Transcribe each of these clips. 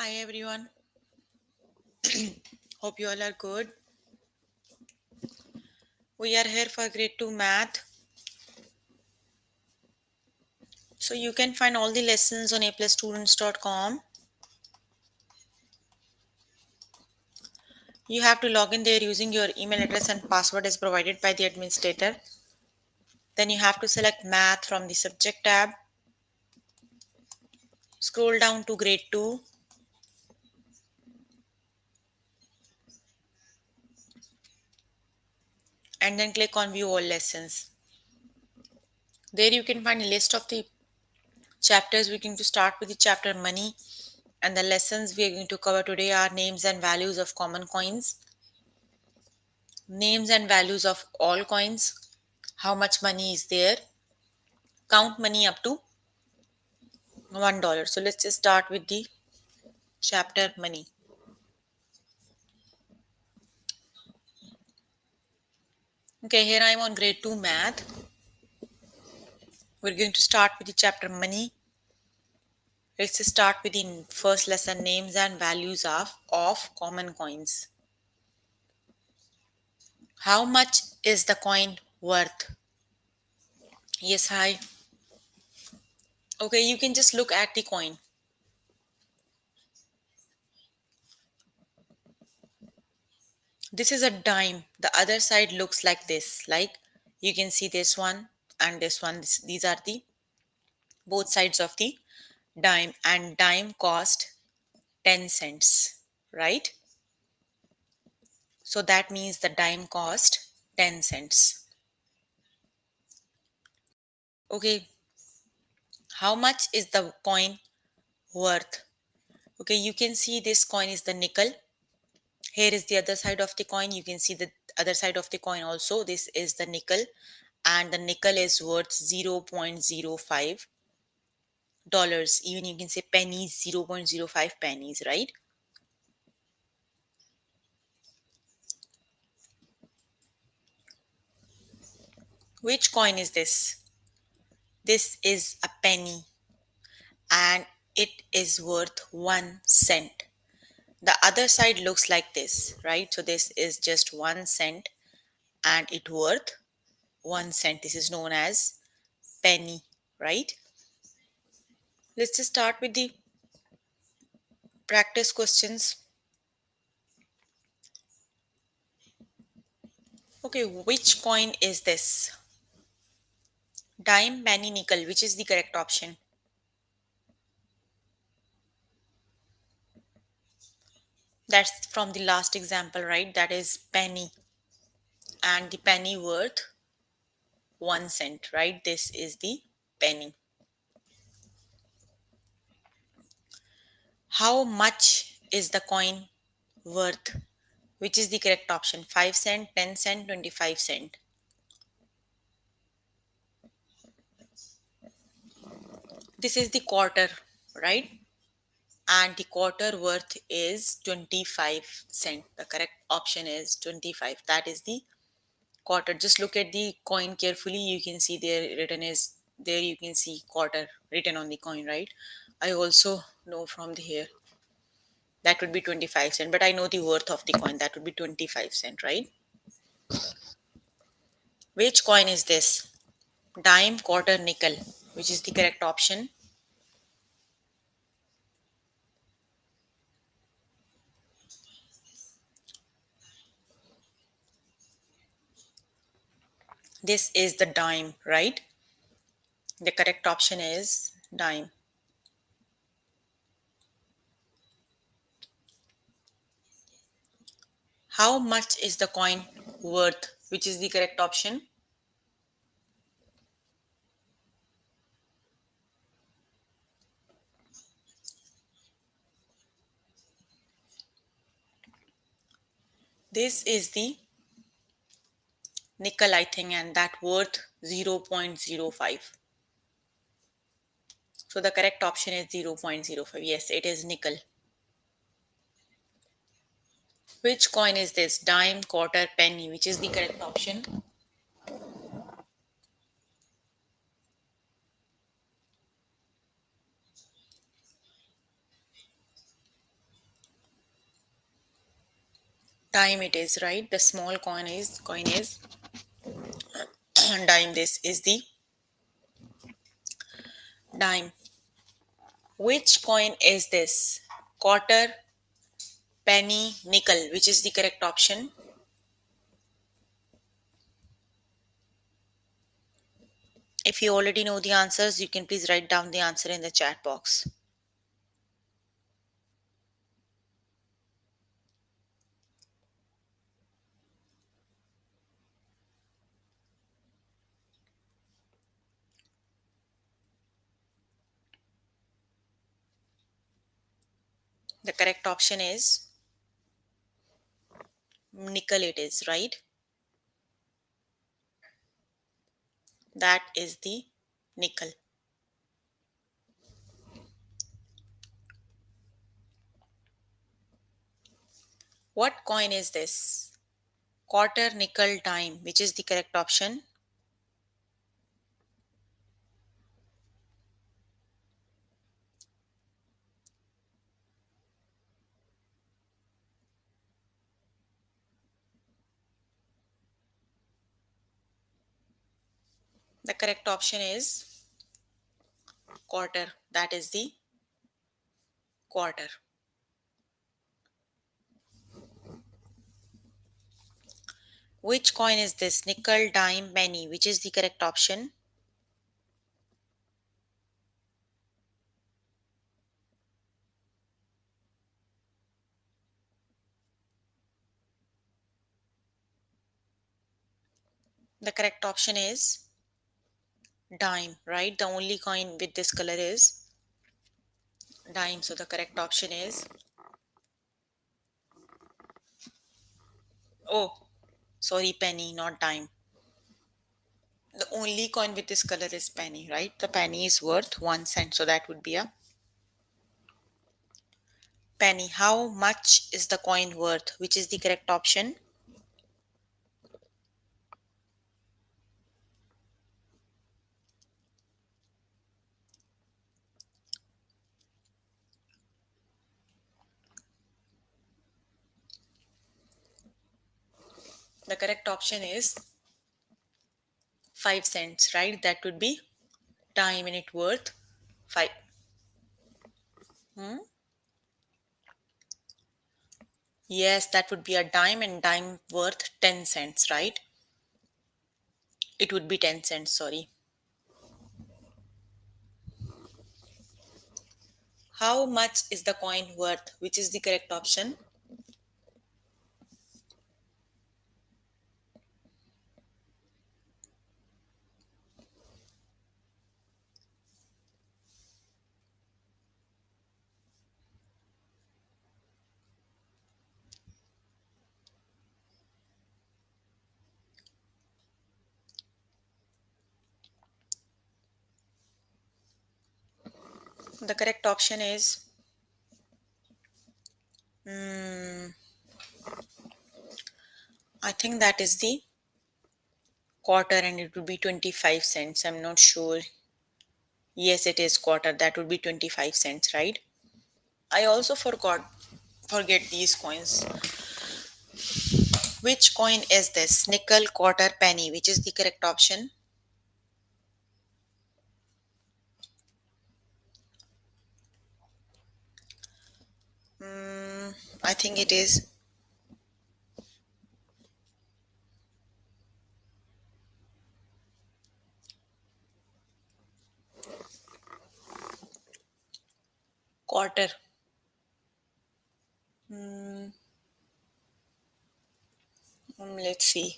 Hi everyone. Hope you all are good. We are here for grade 2 math. So you can find all the lessons on aplusstudents.com. You have to log in there using your email address and password as provided by the administrator. Then you have to select math from the subject tab. Scroll down to grade 2 and then click on view all lessons. There you can find a list of the chapters. We're going to start with the chapter money, and the lessons we are going to cover today are names and values of common coins, names and values of all coins, how much money is there, count money up to $1. So let's just start with the chapter money. Okay, here I am on grade 2 math. We're going to start with the chapter money. Let's just start with the first lesson, names and values of common coins. How much is the coin worth? Yes, hi. Okay, you can just look at the coin. This is a dime. The other side looks like this. Like you can see this one and this one. These are the both sides of the dime, and dime cost 10 cents, right? So that means the dime cost 10 cents. Okay, how much is the coin worth? Okay, you can see this coin is the nickel. Here is the other side of the coin. You can see the other side of the coin also. This is the nickel, and the nickel is worth 0.05 dollars. Even you can say pennies, 0.05 pennies, right? Which coin is this? This is a penny, and it is worth 1 cent. The other side looks like this, right? So this is just 1 cent and it worth 1 cent. This is known as penny, right? Let's just start with the practice questions. Okay, which coin is this? Dime, penny, nickel. Which is the correct option? That's from the last example, right? That is penny. And the penny worth 1 cent, right? This is the penny. How much is the coin worth? Which is the correct option? 5 cent, 10 cent, 25 cent. This is the quarter, right? And the quarter worth is 25 cent. The correct option is 25. That is the quarter. Just look at the coin carefully. You can see there written is there, you can see quarter written on the coin, right? I also know from the here that would be 25 cent, but I know the worth of the coin, that would be 25 cent, right? Which coin is this? Dime, quarter, nickel. Which is the correct option? This is the dime, right? The correct option is dime. How much is the coin worth? Which is the correct option? This is the nickel, I think, and that worth 0.05. So the correct option is 0.05. Yes, it is nickel. Which coin is this? Dime, quarter, penny. Which is the correct option? Dime it is, right? The small coin is dime. This is the dime. Which coin is this? Quarter, penny, nickel. Which is the correct option? If you already know the answers, you can please write down the answer in the chat box. The correct option is nickel, it is, right? That is the nickel. What coin is this? Quarter, nickel, dime. Which is the correct option? The correct option is quarter. That is the quarter. Which coin is this? Nickel, dime, penny. Which is the correct option? The correct option is dime, right? The only coin with this color is dime. So the correct option is, oh, sorry, penny, not dime. The only coin with this color is penny, right? The penny is worth 1 cent. So that would be a penny. How much is the coin worth? Which is the correct option? The correct option is 5 cents, right? That would be dime and it worth 5. Hmm? Yes, that would be a dime and dime worth 10 cents, right? It would be 10 cents, sorry. How much is the coin worth? Which is the correct option? The correct option is, mm, I think that is the quarter and it would be 25 cents. I'm not sure. Yes, it is quarter. That would be 25 cents, right? I also forget these coins. Which coin is this? Nickel, quarter, penny. Which is the correct option? Mm, I think it is quarter. Mm, let's see.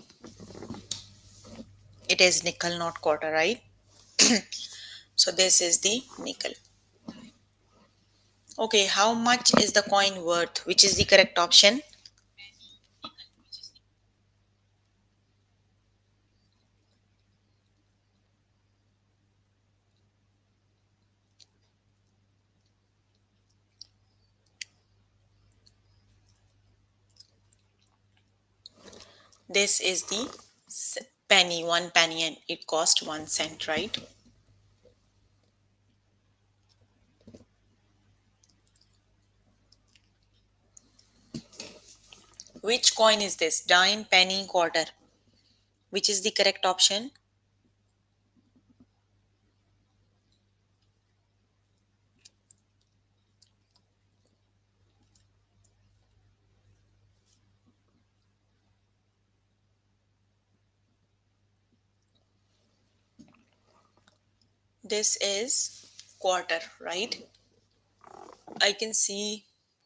It is nickel, not quarter, right? So this is the nickel. Okay, how much is the coin worth? Which is the correct option? This is the penny, 1 penny, and it cost 1 cent, right? Which coin is this? Dime, penny, quarter. Which is the correct option? This is quarter, right? I can see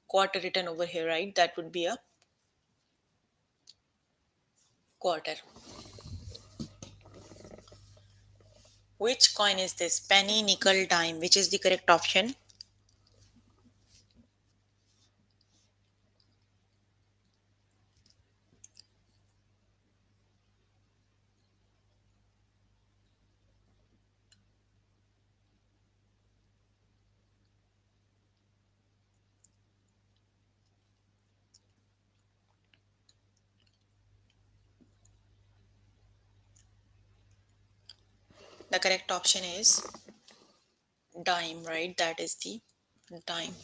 quarter written over here, right? That would be a quarter. Which coin is this? Penny, nickel, dime. Which is the correct option? The correct option is dime, right? That is the dime.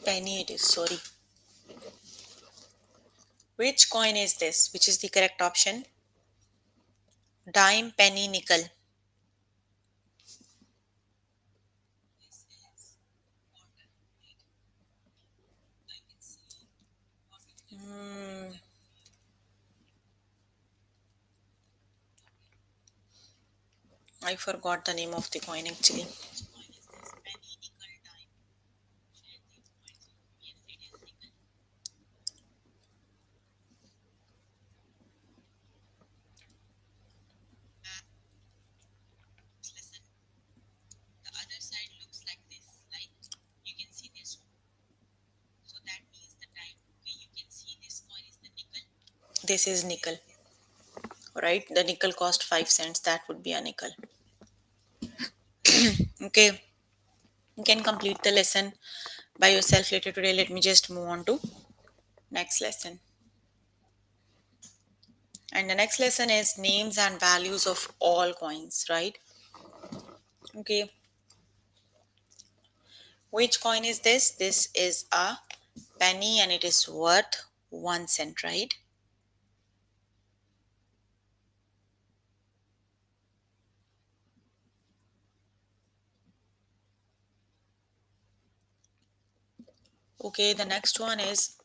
Penny it is, sorry. Which coin is this? Which is the correct option? Dime, penny, nickel. Hmm, I forgot the name of the coin actually. This is nickel, right? The nickel cost 5 cents. That would be a nickel. Okay, you can complete the lesson by yourself later today. Let me just move on to next lesson. And the next lesson is names and values of all coins, right? Okay, which coin is this? This is a penny and it is worth 1 cent, right? Okay, the next one is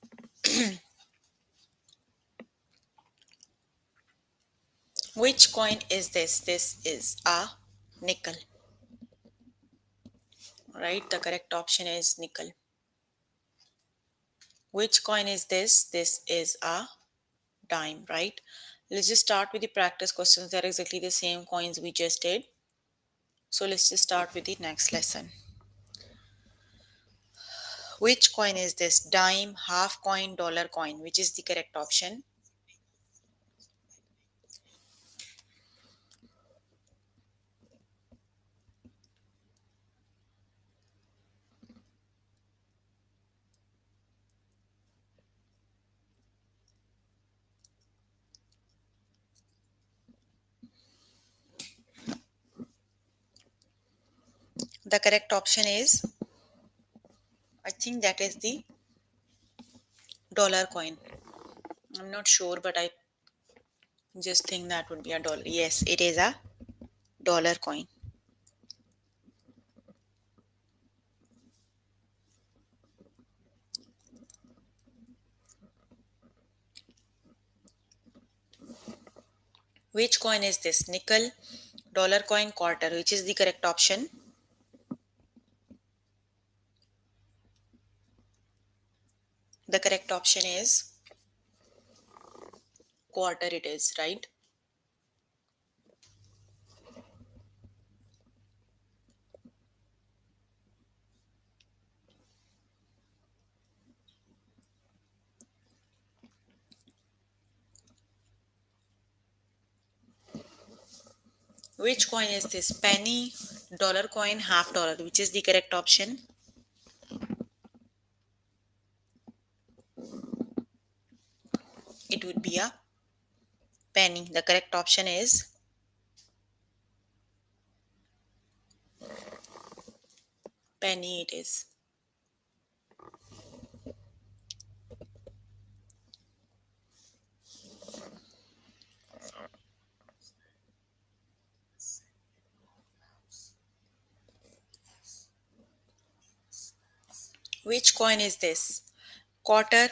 which coin is this? This is a nickel, right? The correct option is nickel. Which coin is this? This is a dime, right? Let's just start with the practice questions. They're exactly the same coins we just did. So let's just start with the next lesson. Which coin is this? Dime, half coin, dollar coin. Which is the correct option? The correct option is, I think that is the dollar coin. I'm not sure, but I just think that would be a dollar. Yes, it is a dollar coin. Which coin is this? Nickel, dollar coin, quarter. Which is the correct option? The correct option is quarter, it is, right? Which coin is this? Penny, dollar coin, half dollar. Which is the correct option? It would be a penny. The correct option is Penny it is. Which coin is this? Quarter,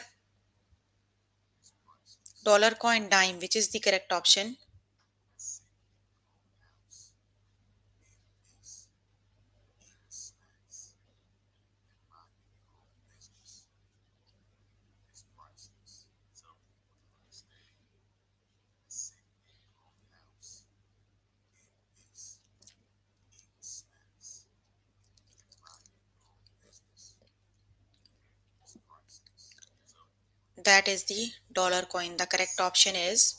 dollar coin, dime. Which is the correct option? That is the dollar coin. The correct option is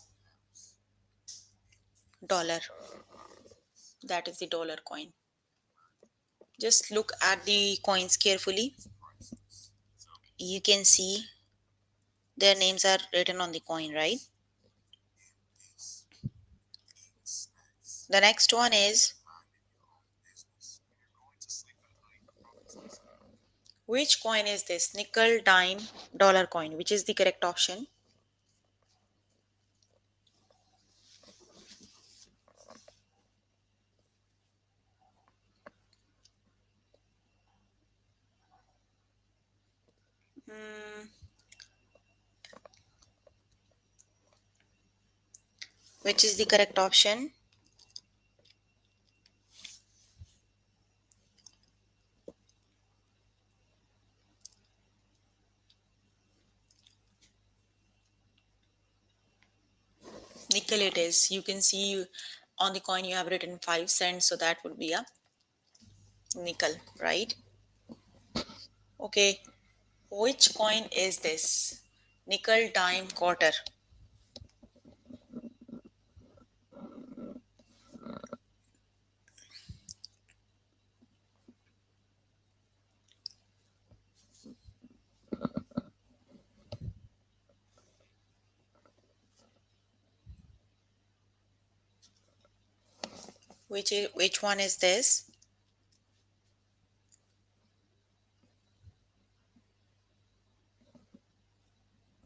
dollar. That is the dollar coin. Just look at the coins carefully. You can see their names are written on the coin, right? The next one is, which coin is this? Nickel, dime, dollar coin. Which is the correct option? Hmm, which is the correct option? Nickel it is. You can see on the coin you have written 5 cents, so that would be a nickel, right? Okay, which coin is this? Nickel, dime, quarter. Which one is this?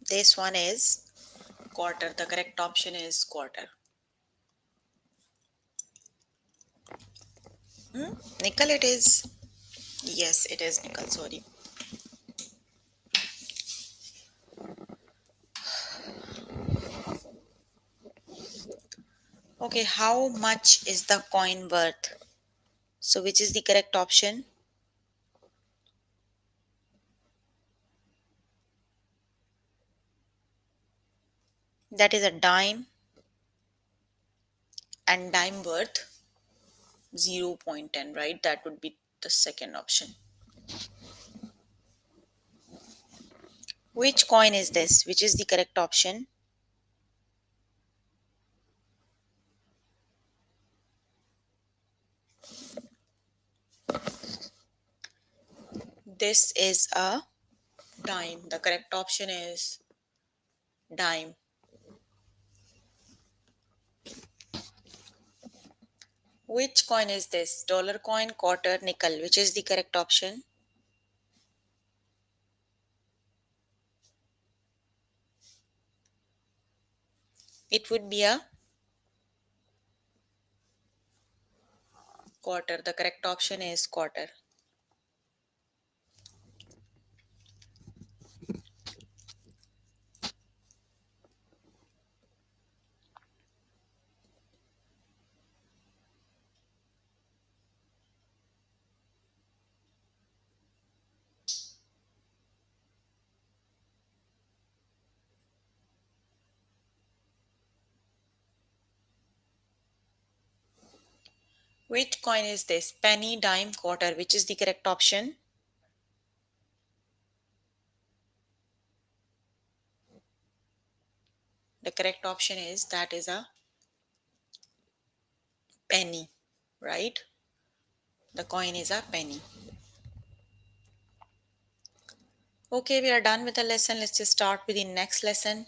This one is quarter. The correct option is quarter. Nickel it is. Yes, it is nickel. Sorry. Okay, how much is the coin worth? So, which is the correct option? That is a dime, and dime worth 0.10, right? That would be the second option. Which coin is this? Which is the correct option? This is a dime. The correct option is dime. Which coin is this? Dollar coin, quarter, nickel. Which is the correct option? It would be a quarter. The correct option is quarter. Which coin is this? Penny, dime, quarter. Which is the correct option? The correct option is that is a penny, right? The coin is a penny. Okay, we are done with the lesson. Let's just start with the next lesson.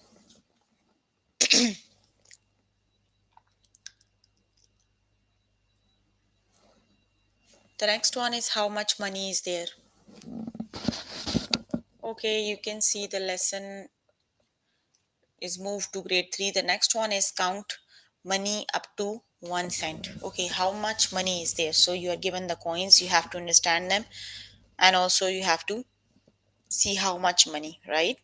The next one is how much money is there. Okay, you can see the lesson is moved to grade 3. The next one is count money up to 1 cent. Okay, how much money is there? So you are given the coins, you have to understand them, and also you have to see how much money, right?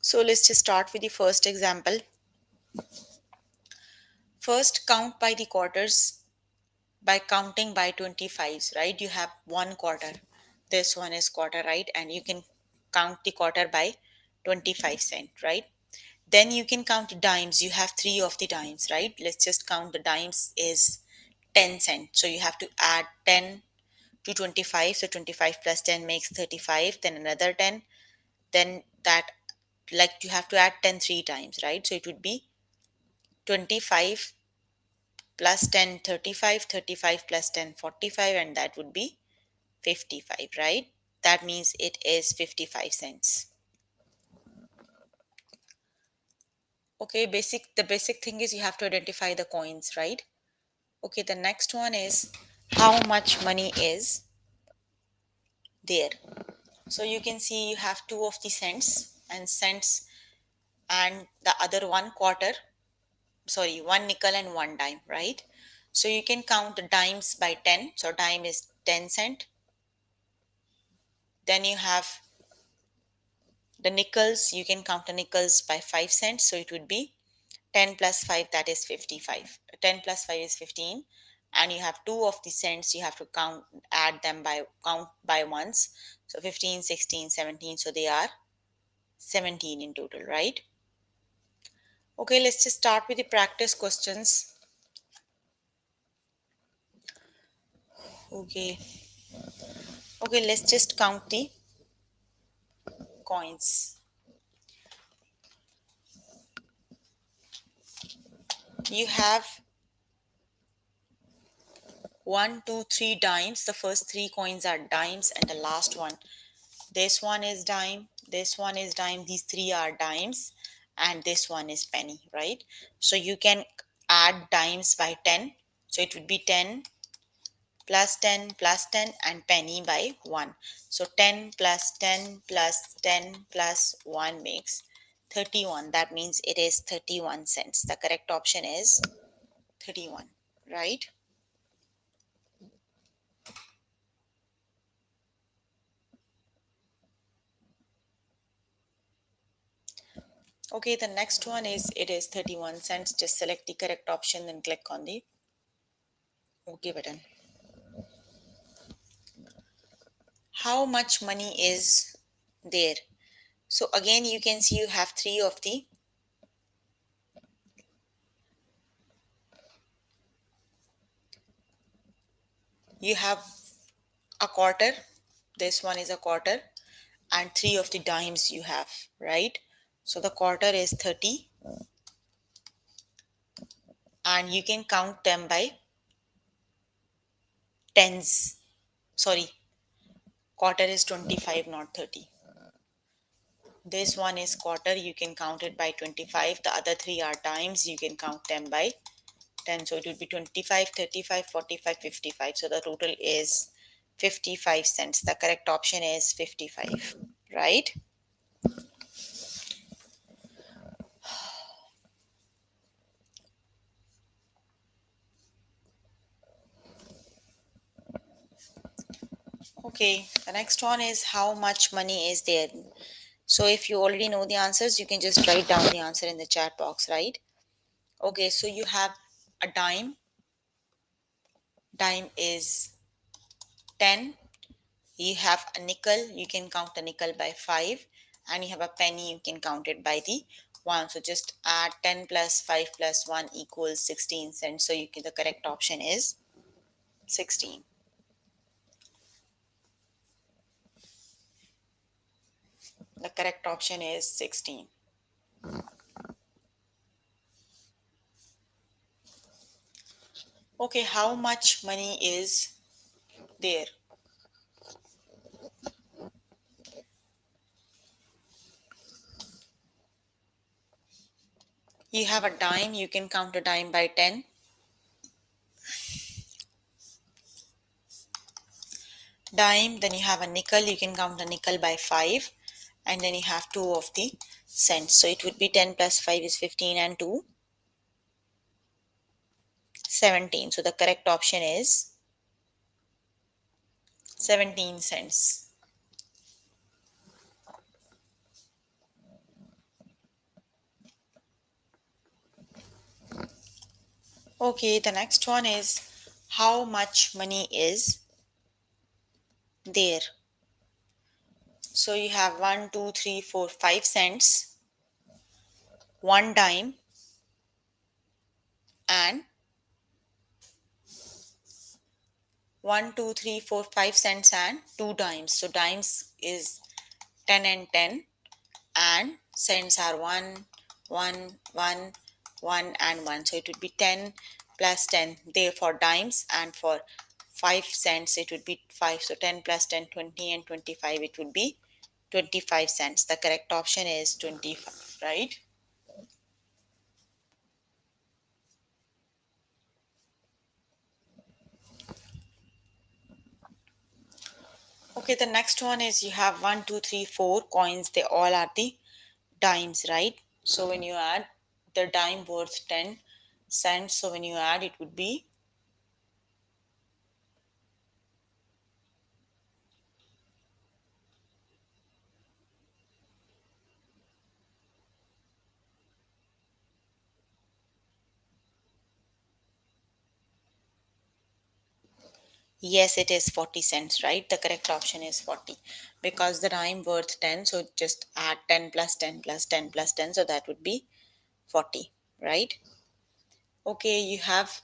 So let's just start with the first example. First, count by the quarters by counting by 25s, right? You have one quarter. This one is quarter, right? And you can count the quarter by 25 cent, right? Then you can count dimes. You have three of the dimes, right? Let's just count the dimes is 10 cent. So you have to add 10 to 25. So 25 plus 10 makes 35. Then another 10. Then that, like, you have to add 10 three times, right? So it would be 25 plus 10, 35, 35 plus 10, 45, and that would be 55, right? That means it is 55 cents. Okay, the basic thing is you have to identify the coins, right? Okay, the next one is how much money is there. So you can see you have two of the cents and the other one quarter, sorry, one nickel and one dime, right? So you can count the dimes by 10. So dime is 10 cent. Then you have the nickels, you can count the nickels by 5 cents. So it would be 10 plus 5, that is 55. 10 plus 5 is 15. And you have two of the cents, you have to add them by count by ones. So 15, 16, 17. So they are 17 in total, right? Okay, let's just start with the practice questions. Okay. Okay, let's just count the coins. You have one, two, three dimes. The first three coins are dimes, and the last one, this one is dime, this one is dime, these three are dimes, and this one is penny, right? So you can add dimes by 10. So it would be 10 plus 10 plus 10 and penny by 1. So 10 plus 10 plus 10 plus 1 makes 31. That means it is 31 cents. The correct option is 31, right? Okay, the next one is it is 31 cents. Just select the correct option and click on the OK button. How much money is there? So again, you can see you have three of the, you have a quarter, this one is a quarter, and three of the dimes you have, right? So the quarter is 30, and you can count them by tens. Sorry, quarter is 25, not 30. This one is quarter, you can count it by 25. The other three are dimes, you can count them by 10. So it would be 25, 35, 45, 55. So the total is 55 cents. The correct option is 55, right? Okay, the next one is how much money is there. So if you already know the answers, you can just write down the answer in the chat box, right? Okay, so you have a dime. Dime is 10. You have a nickel, you can count the nickel by 5. And you have a penny, you can count it by the 1. So just add 10 plus 5 plus 1 equals 16 cents. So the correct option is 16. The correct option is 16. Okay, how much money is there? You have a dime, you can count a dime by 10. dime, then you have a nickel, you can count the nickel by 5, and then you have 2 of the cents. So it would be 10 plus 5 is 15 and 2, 17. So the correct option is 17 cents. Okay, the next one is how much money is there. So you have 1, 2, 3, 4, 5 cents, 1 dime, and 1, 2, 3, 4, 5 cents and 2 dimes. So dimes is 10 and 10, and cents are 1, 1, 1, 1 and 1. So it would be 10 plus 10 there for dimes, and for 5 cents it would be 5. So 10 plus 10, 20, and 25 it would be 25 cents. The correct option is 25, right? Okay, the next one is you have 1, 2, 3, 4 coins. They all are the dimes, right? So when you add the dime worth 10 cents, so when you add it would be, yes, it is 40 cents, right? The correct option is 40 because the dime worth 10, so just add 10 plus 10 plus 10 plus 10, so that would be 40, right? Okay, you have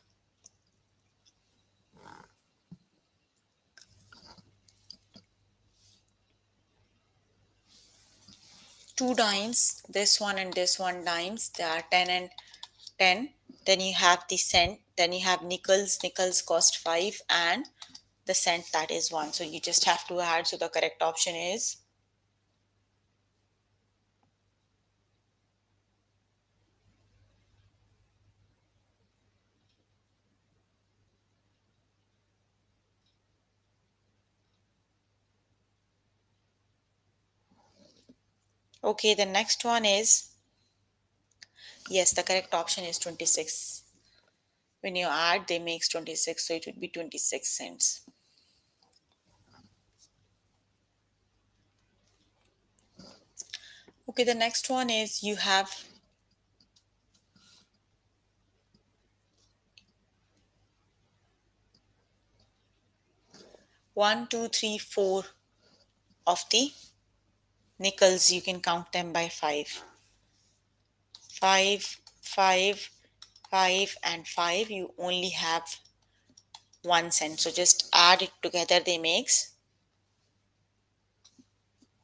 two dimes, this one and this one dimes, they are 10 and 10. Then you have the cent, then you have nickels. Nickels cost 5, and the cent, that is 1. So you just have to add. So the correct option is, okay, the next one is, yes, the correct option is 26. When you add, they makes 26, so it would be 26 cents. Okay, the next one is you have 1, 2, 3, 4 of the nickels. You can count them by 5. 5, 5, 5, and 5. You only have 1 cent. So just add it together, they makes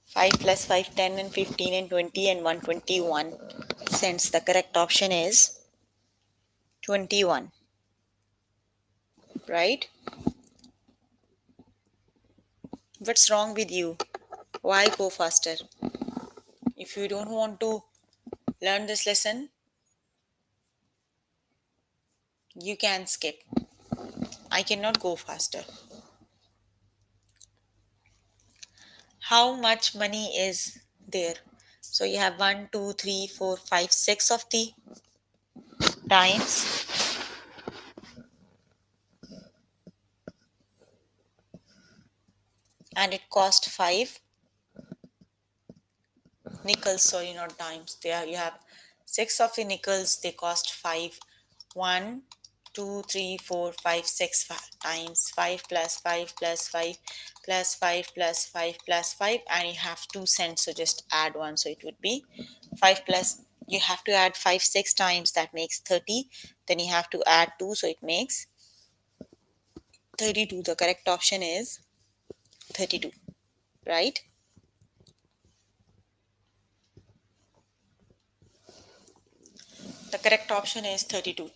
5 plus 5, 10 and 15 and 20 and 121 cents. The correct option is 21, right? What's wrong with you? Why go faster? If you don't want to learn this lesson, you can skip. I cannot go faster. How much money is there? So you have 1, 2, 3, 4, 5, 6 of the dimes, and it cost 5 nickels. Sorry, not dimes. There you have 6 of the nickels, they cost 5. 1, 2, 3, 4, 5, 6 times 5 plus 5 plus 5 plus 5 plus 5 plus 5, and you have 2 cents, so just add 1, so it would be 5 plus, you have to add 5 6 times, that makes 30, then you have to add 2, so it makes 32. The correct option is 32, right? The correct option is 32.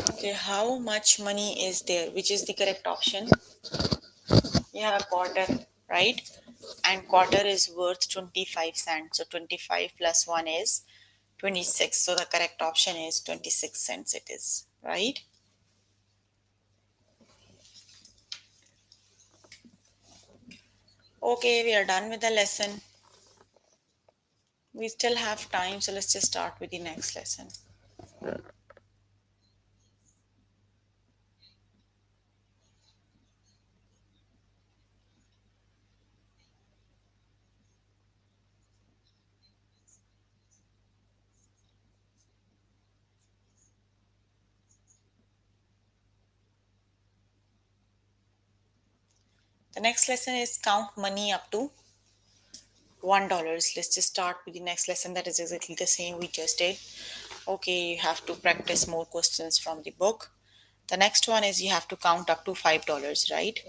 Okay, how much money is there? Which is the correct option? You have a quarter, right? and quarter is worth 25 cents. So 25 plus 1 is 26. So the correct option is 26 cents it is, right? Okay, we are done with the lesson. We still have time, so let's just start with the next lesson. The next lesson is count money up to $1. Let's just start with the next lesson that is exactly the same we just did. Okay, you have to practice more questions from the book. The next one is you have to count up to $5, right?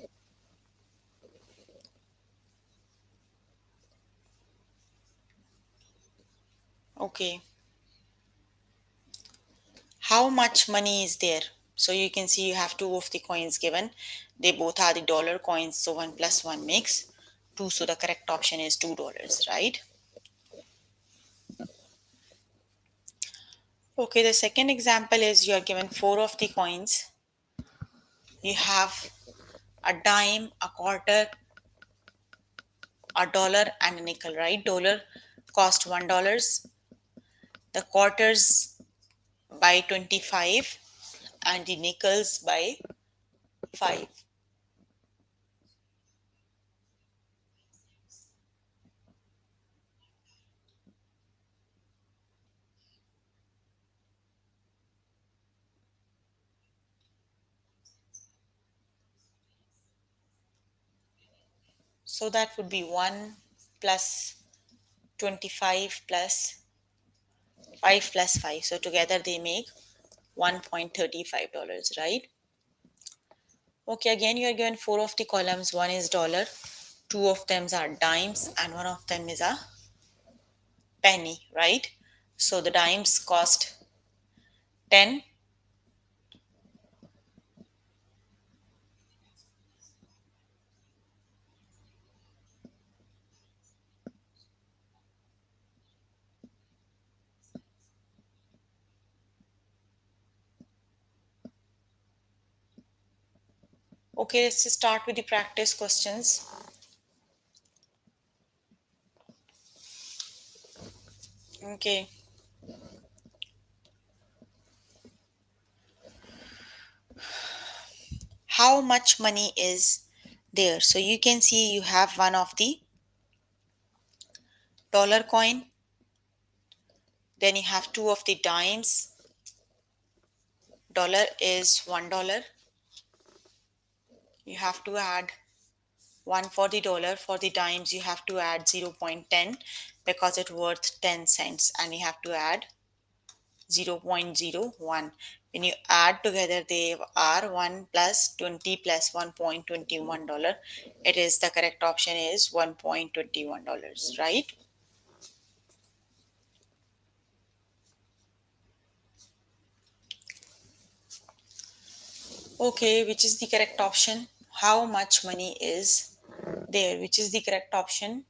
Okay. How much money is there? So you can see you have two of the coins given. They both are the dollar coins, so 1 plus 1 makes 2. So the correct option is $2, right? Okay, the second example is you are given 4 of the coins. You have a dime, a quarter, a dollar, and a nickel, right? Dollar cost $1. The quarters by 25 and the nickels by 5. So that would be 1 plus 25 plus 5 plus 5. So together they make $1.35, right? Okay, again you are given 4 of the columns. One is dollar, 2 of them are dimes, and one of them is a penny, right? So the dimes cost 10. Okay, let's just start with the practice questions. Okay, how much money is there? So you can see you have one of the dollar coin, then you have two of the dimes. Dollar is $1. You have to add 1 for the dollar. For the dimes you have to add 0.10 because it's worth 10 cents, and you have to add 0.01. When you add together they are 1 plus 20 plus $1.21. It is the correct option is $1.21, right? Okay, which is the correct option? How much money is there? Which is the correct option?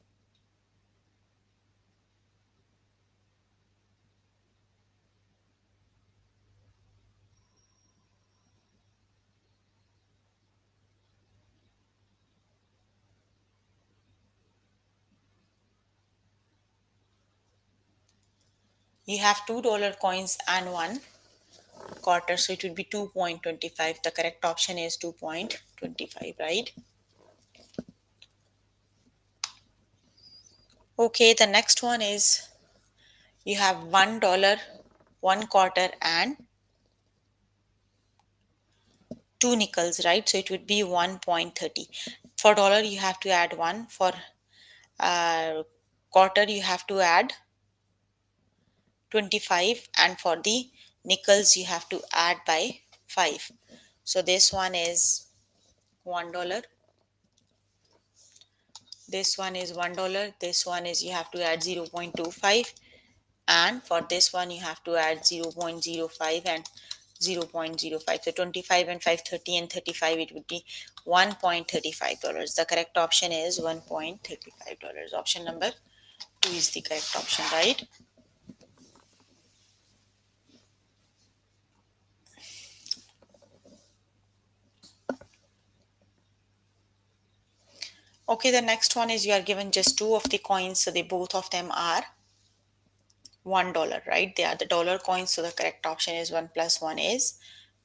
You have $2 coins and one quarter, so it would be 2.25. The correct option is 2.25, right? Okay, the next one is you have $1, one quarter, and two nickels, right? So it would be 1.30. For dollar, you have to add one. For quarter, you have to add 25. And for the nickels, you have to add by 5. So this one is $1. This one is $1. This one is you have to add 0.25. And for this one, you have to add 0.05. And 0.05. So 25 and 5, 30 and 35, it would be $1.35. The correct option is $1.35. Option number 2 is the correct option, right? Okay, the next one is you are given just two of the coins, so they both of them are $1, right? They are the dollar coins, so the correct option is 1 plus 1 is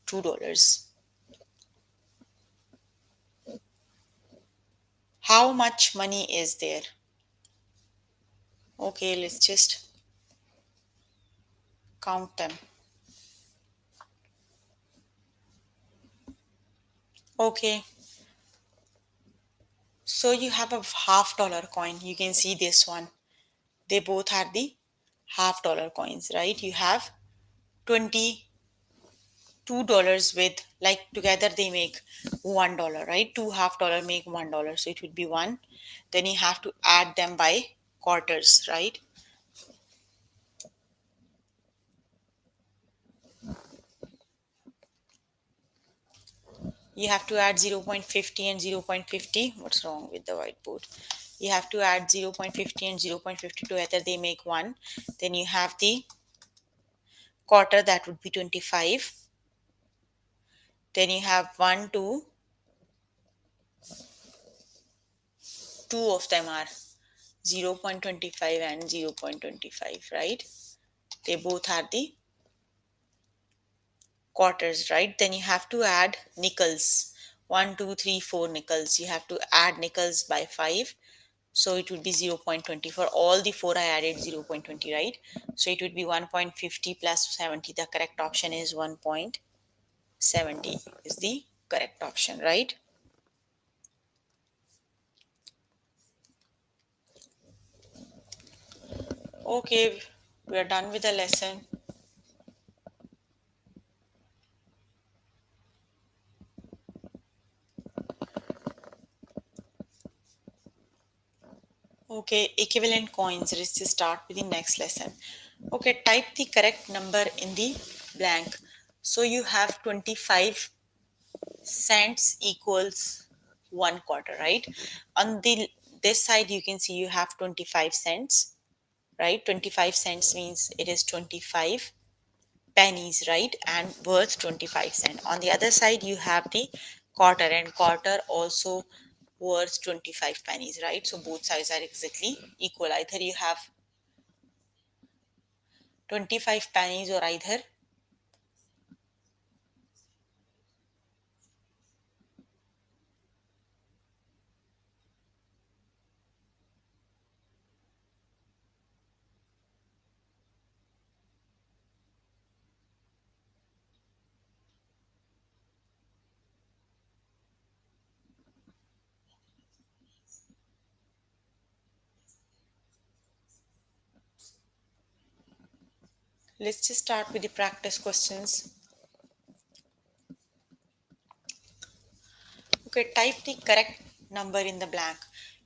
$2. How much money is there? Okay, let's just count them. Okay, so you have a half-dollar coin. You can see this one. They both are the half-dollar coins, right? You have $22 with, like, together they make $1, right? Two half-dollar make $1, so it would be one. Then you have to add them by quarters, right? You have to add 0.50 and 0.50. What's wrong with the whiteboard? You have to add 0.50 and 0.50 together, they make one. Then you have the quarter, that would be 25. Then you have 1, 2, two of them are 0.25 and 0.25, right? They both are the quarters, right? Then you have to add nickels. One, 2, 3, 4 nickels. You have to add nickels by 5. So it would be 0.20. For all the 4 I added 0.20, right? So it would be 1.50 plus 70. The correct option is 1.70 is the correct option, right? Okay, we are done with the lesson. Okay, equivalent coins. Let's just start with the next lesson. Okay, type the correct number in the blank. So you have 25 cents equals one quarter, right? On the this side you can see you have 25 cents, right? 25 cents means it is 25 pennies, right? And worth 25 cents. On the other side you have the quarter, and quarter also worth 25 pennies, right? So both sides are exactly equal. Either you have 25 pennies or either. Let's just start with the practice questions. Okay, type the correct number in the blank.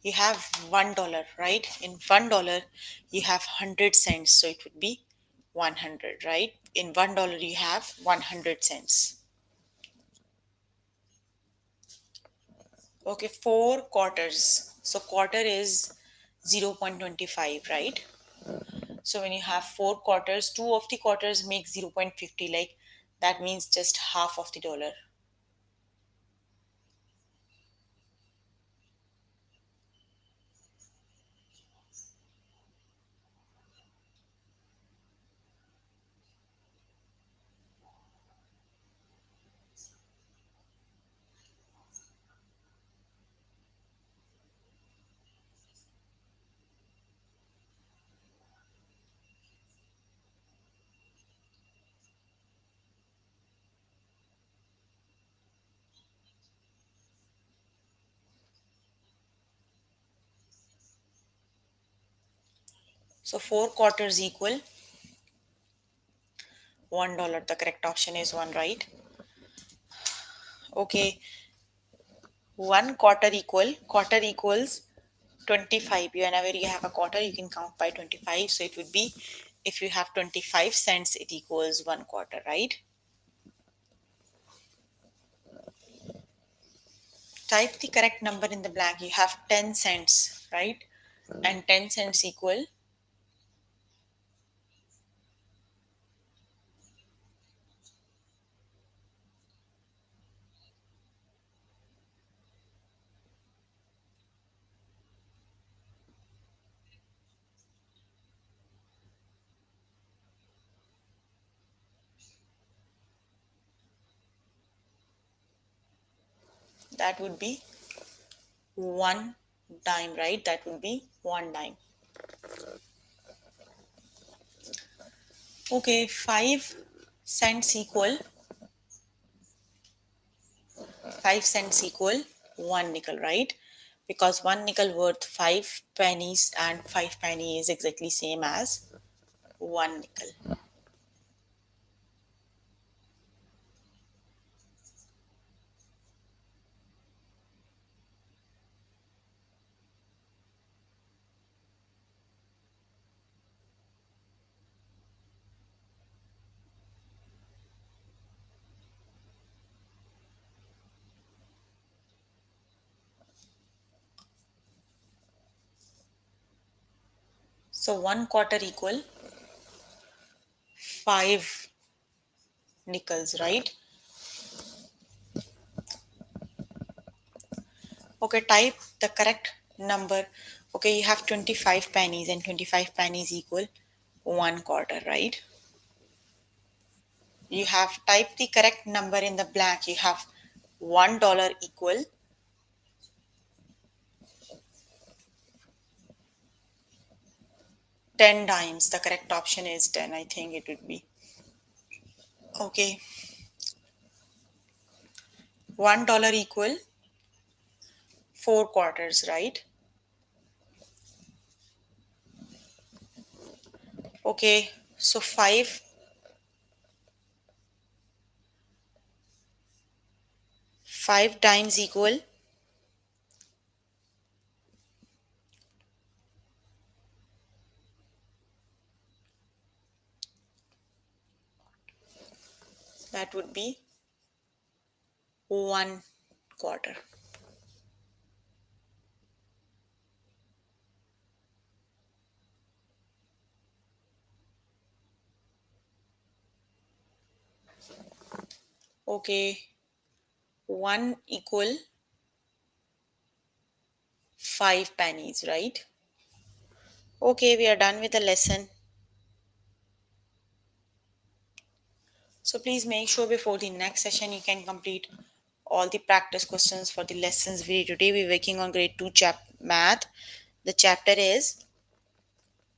You have $1, right? In $1, you have 100 cents, so it would be 100, right? In $1, you have 100 cents. Okay, four quarters. So quarter is 0.25, right? So when you have four quarters, two of the quarters make 0.50, like that means just half of the dollar. So four quarters equal $1. The correct option is one, right? Okay, one quarter equals 25. Whenever you have a quarter, you can count by 25. So it would be, if you have 25 cents, it equals one quarter, right? Type the correct number in the blank. You have 10 cents, right? And 10 cents equal, that would be one dime, right? That would be one dime. Okay, 5 cents equal one nickel, right? Because one nickel worth 5 pennies, and 5 penny is exactly same as one nickel. So one quarter equal five nickels, right? Okay, type the correct number. Okay, you have 25 pennies, and 25 pennies equal one quarter, right? You have typed the correct number in the blank. You have $1 equal 10 dimes. The correct option is 10. I think it would be. Okay, $1 equal four quarters, right? Okay, so five dimes equal, that would be one quarter. Okay, one equal 5 pennies, right? Okay, we are done with the lesson. So please make sure before the next session you can complete all the practice questions for the lessons we did today. We're working on grade 2 math. The chapter is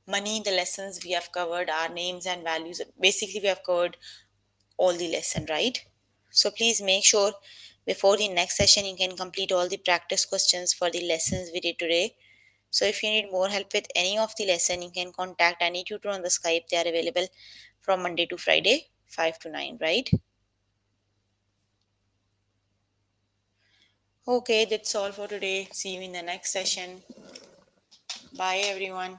money. The lessons we have covered are names and values. Basically, we have covered all the lesson, right? So please make sure before the next session you can complete all the practice questions for the lessons we did today. So if you need more help with any of the lesson, you can contact any tutor on the Skype. They are available from Monday to Friday, 5 to 9, right? Okay, that's all for today. See you in the next session. Bye, everyone.